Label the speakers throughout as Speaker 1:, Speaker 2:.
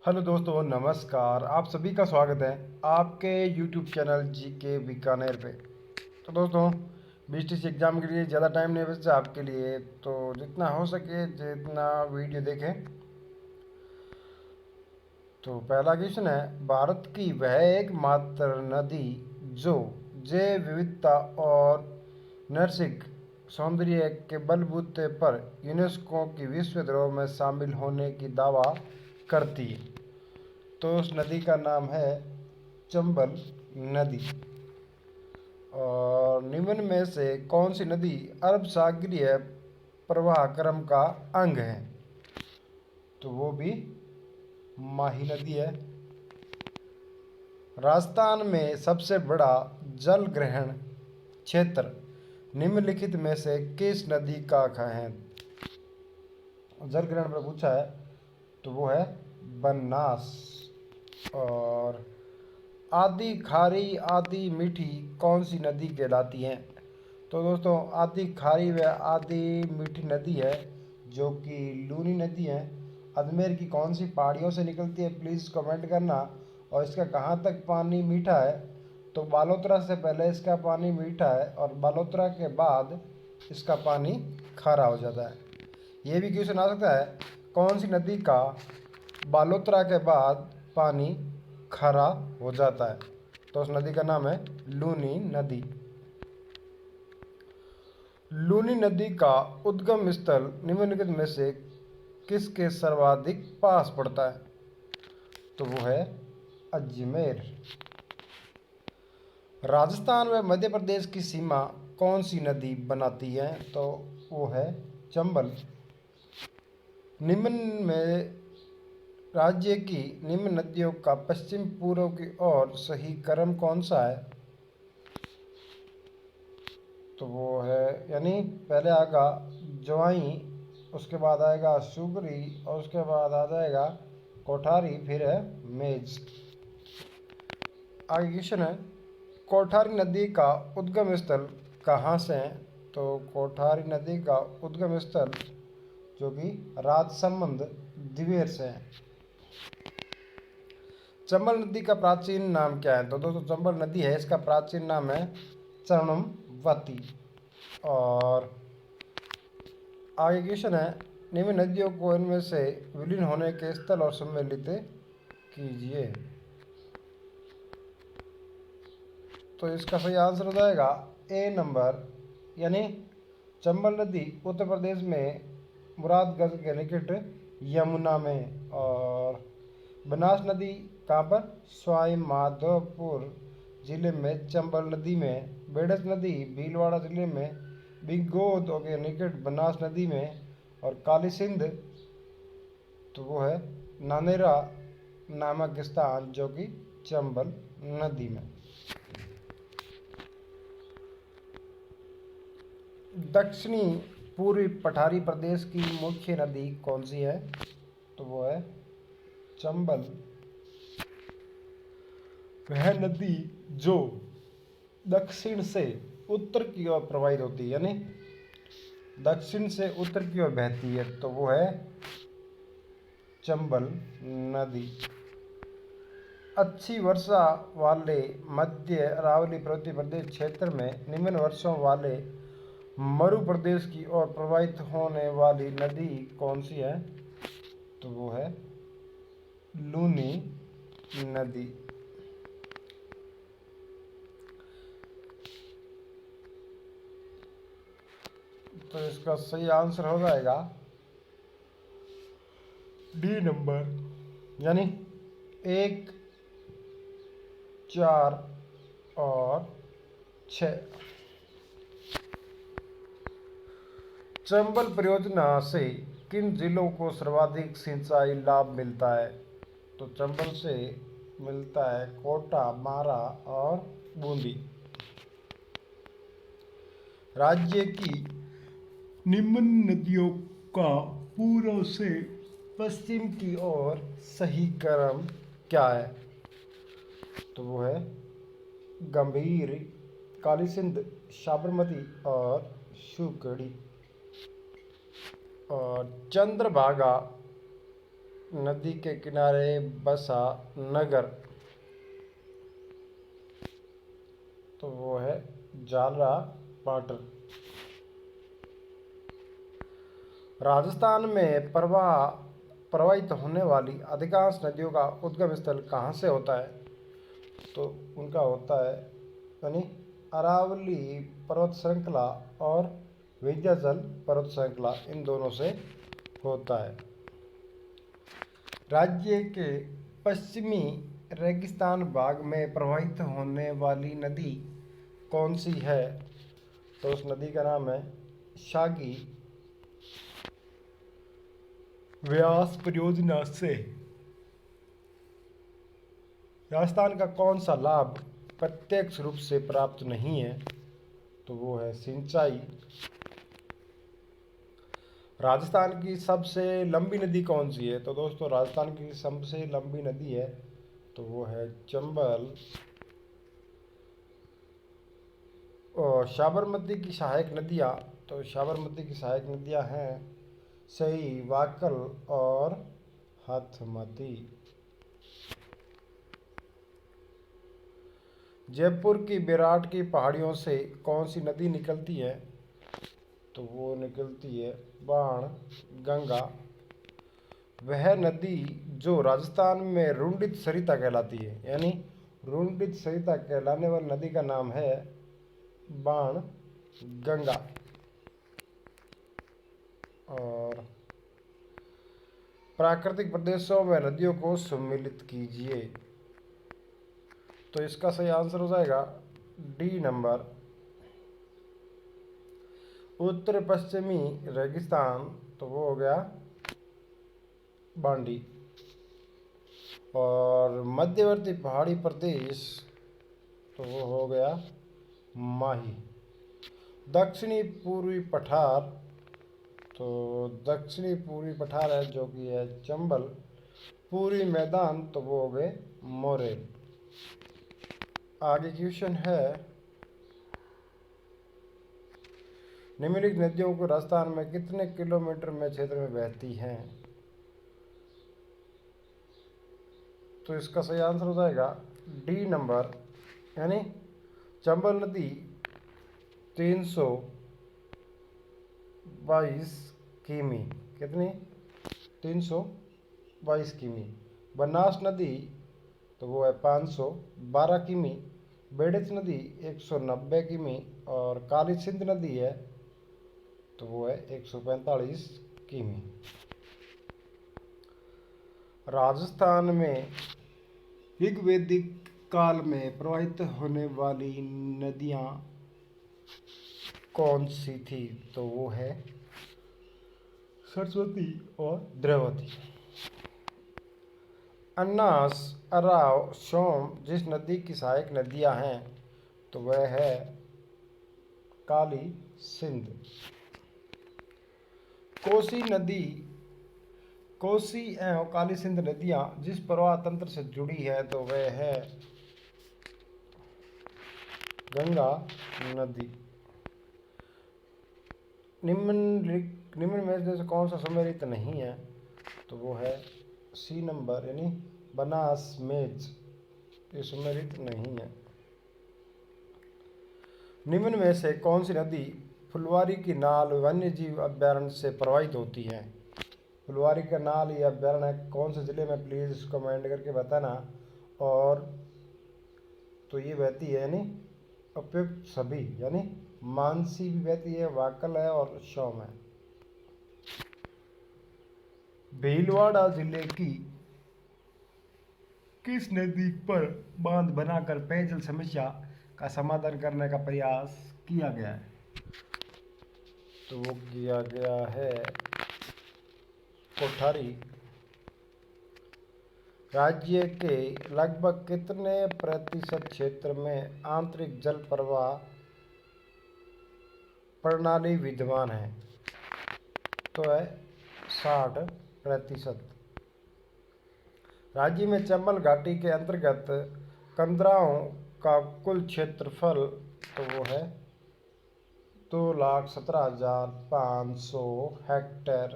Speaker 1: Hello दोस्तों, नमस्कार। आप सभी का स्वागत है आपके यूट्यूब चैनल जी के बीकानेर पे। तो दोस्तों, बीटीसी एग्ज़ाम के लिए ज़्यादा टाइम नहीं बचा आपके लिए, तो जितना हो सके जितना वीडियो देखें। तो पहला क्वेश्चन है, भारत की वह एकमात्र नदी जो जैव विविधता और नैसर्गिक सौंदर्य के बलबूते पर यूनेस्को की विश्व धरोहर में शामिल होने की दावा करती है। तो उस नदी का नाम है चंबल नदी। और निम्न में से कौन सी नदी अरब सागरीय प्रवाह क्रम का अंग है? तो वो भी माही नदी है। राजस्थान में सबसे बड़ा जल ग्रहण क्षेत्र निम्नलिखित में से किस नदी का है? जल ग्रहण पर पूछा है, तो वो है बनास। और आदि खारी आदि मीठी कौन सी नदी कहलाती हैं? तो दोस्तों, आदि खारी व आदि मीठी नदी है जो कि लूनी नदी है। अजमेर की कौन सी पहाड़ियों से निकलती है? प्लीज़ कमेंट करना। और इसका कहाँ तक पानी मीठा है? तो बालोतरा से पहले इसका पानी मीठा है और बालोतरा के बाद इसका पानी खारा हो जाता है। ये भी क्वेश्चन आ सकता है, कौन सी नदी का बालोतरा के बाद पानी खारा हो जाता है? तो उस नदी का नाम है लूनी नदी। लूनी नदी का उद्गम स्थल निम्नलिखित में से किसके सर्वाधिक पास पड़ता है? तो वो है अजमेर। राजस्थान व मध्य प्रदेश की सीमा कौन सी नदी बनाती है? तो वो है चंबल। निम्न में राज्य की निम्न नदियों का पश्चिम पूर्व की ओर सही क्रम कौन सा है? तो वो है, यानी पहले आएगा ज्वाई, उसके बाद आएगा सुगरी और उसके बाद आ जाएगा कोठारी, फिर है मेज। आगे क्वेश्चन है, कोठारी नदी का उद्गम स्थल कहाँ से है? तो कोठारी नदी का उद्गम स्थल जो कि राजसमंद दिवेर से है। चंबल नदी का प्राचीन नाम क्या है? तो दोस्तों, चंबल नदी है, इसका प्राचीन नाम है चरणमवती। और आगे क्वेश्चन है, निम्न नदियों को इनमें से विलीन होने के स्थल और सम्मिलित कीजिए। तो इसका सही आंसर हो जाएगा ए नंबर, यानी चंबल नदी उत्तर प्रदेश में मुरादगंज के निकट यमुना में। और बनास नदी कहाँ पर? सवाई माधोपुर जिले में चंबल नदी में। बेडस नदी भीलवाड़ा जिले में बिगोद के निकट बनास नदी में। और काली सिंध, तो वो है नानेरा नामक स्थान जो कि चंबल नदी में। दक्षिणी पूर्वी पठारी प्रदेश की मुख्य नदी कौन सी है? तो वो है चंबल। वह नदी जो दक्षिण से उत्तर की ओर प्रवाहित होती है, यानी दक्षिण से उत्तर की ओर बहती है, तो वो है चंबल नदी। अच्छी वर्षा वाले मध्य अरावली पर्वतीय प्रदेश क्षेत्र में निम्न वर्षों वाले मरु प्रदेश की ओर प्रवाहित होने वाली नदी कौन सी है? तो वो है लूनी नदी। तो इसका सही आंसर हो जाएगा डी नंबर, यानी 1, 4 और 6। चंबल परियोजना से किन जिलों को सर्वाधिक सिंचाई लाभ मिलता है? तो चंबल से मिलता है कोटा, बारा और बूंदी। राज्य की निम्न नदियों का पूर्व से पश्चिम की ओर सही क्रम क्या है? तो वो है गंभीर, काली सिंध, साबरमती और शुकड़ी। और चंद्रभागा नदी के किनारे बसा नगर, तो वो है झालरा पाटर। राजस्थान में प्रवाहित होने वाली अधिकांश नदियों का उद्गम स्थल कहाँ से होता है? तो उनका होता है यानी अरावली पर्वत श्रृंखला और विंध्याचल पर्वत श्रृंखला, इन दोनों से होता है। राज्य के पश्चिमी रेगिस्तान भाग में प्रवाहित होने वाली नदी कौन सी है? तो उस नदी का नाम है शागी। व्यास परियोजना से राजस्थान का कौन सा लाभ प्रत्यक्ष रूप से प्राप्त नहीं है? तो वो है सिंचाई। राजस्थान की सबसे लंबी नदी कौन सी है? तो दोस्तों राजस्थान की सबसे लंबी नदी है तो वो है चंबल। और साबरमती की सहायक नदियाँ, तो साबरमती की सहायक नदियाँ हैं सही, वाकल और हाथमती। जयपुर की विराट की पहाड़ियों से कौन सी नदी निकलती है? तो वो निकलती है बाण गंगा। वह नदी जो राजस्थान में रुंडित सरिता कहलाती है, यानी रुंडित सरिता कहलाने वाली नदी का नाम है बाण गंगा। और प्राकृतिक प्रदेशों में नदियों को सम्मिलित कीजिए, तो इसका सही आंसर हो जाएगा डी नंबर, उत्तर पश्चिमी रेगिस्तान, तो वो हो गया बांडी। और मध्यवर्ती पहाड़ी प्रदेश, तो वो हो गया माही। दक्षिणी पूर्वी पठार, तो दक्षिणी पूर्वी पठार है जो कि है चंबल। पूर्वी मैदान, तो वो हो गए मोरेल। आगे क्वेश्चन है, निम्नलिखित नदियों को राजस्थान में कितने किलोमीटर में क्षेत्र में बहती हैं? तो इसका सही आंसर हो जाएगा डी नंबर, यानी चंबल नदी 322 किमी, कितनी? 322 किमी। बनास नदी, तो वो है 512 किमी। बेड़ित नदी 190 किमी। और काली सिंध नदी है तो वो है 145 किमी। राजस्थान में ऋग्वैदिक काल में प्रवाहित होने वाली नदियाँ कौन सी थी? तो वो है सरस्वती और द्रवती। अन्नास, अराव, सोम जिस नदी की सहायक नदियाँ हैं तो वह है काली सिंध। कोसी नदी, कोसी एवं काली सिंध नदियाँ जिस प्रवाह तंत्र से जुड़ी है तो वह है गंगा नदी। निम्न में से कौन सा सुमेलित नहीं है? तो वो है सी नंबर, यानी बनास मेज, ये सुमेलित नहीं है। निम्न में से कौन सी नदी फुलवारी की नाल वन्य जीव अभ्यारण्य से प्रवाहित होती है? फुलवारी का नाल या अभ्यारण्य कौन से जिले में, प्लीज कमेंट करके बताना। और तो ये बहती है यानी उपयुक्त सभी, यानी मानसी भी बहती है, वाकल है और शौम है। भीलवाड़ा जिले की किस नदी पर बांध बनाकर पेयजल समस्या का समाधान करने का प्रयास किया गया है? तो वो किया गया है कोठारी। राज्य के लगभग कितने प्रतिशत क्षेत्र में आंतरिक जल प्रवाह प्रणाली विद्यमान है? तो है 60%। राज्य में चंबल घाटी के अंतर्गत कंदराओं का कुल क्षेत्रफल, तो वो है 2,17,500 हेक्टेयर।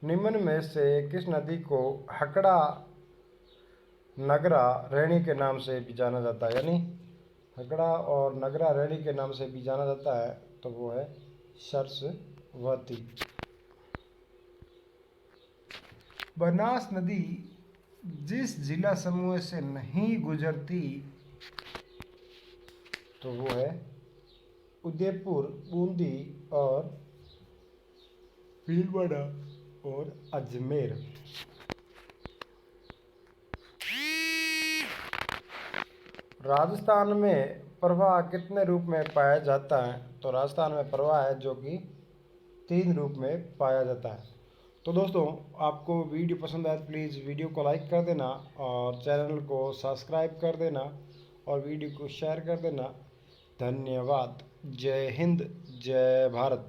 Speaker 1: निम्न में से किस नदी को हकड़ा नगरा रैणी के नाम से भी जाना जाता है? यानी हकड़ा और नगरा रैणी के नाम से भी जाना जाता है, तो वो है सरस्वती। बनास नदी जिस जिला समूह से नहीं गुजरती, तो वो है उदयपुर, बूंदी और भीलवाड़ा और अजमेर। राजस्थान में प्रवाह कितने रूप में पाया जाता है? तो राजस्थान में प्रवाह है जो कि 3 रूप में पाया जाता है। तो दोस्तों, आपको वीडियो पसंद आए तो प्लीज़ वीडियो को लाइक कर देना और चैनल को सब्सक्राइब कर देना और वीडियो को शेयर कर देना। धन्यवाद। जय हिंद, जय भारत।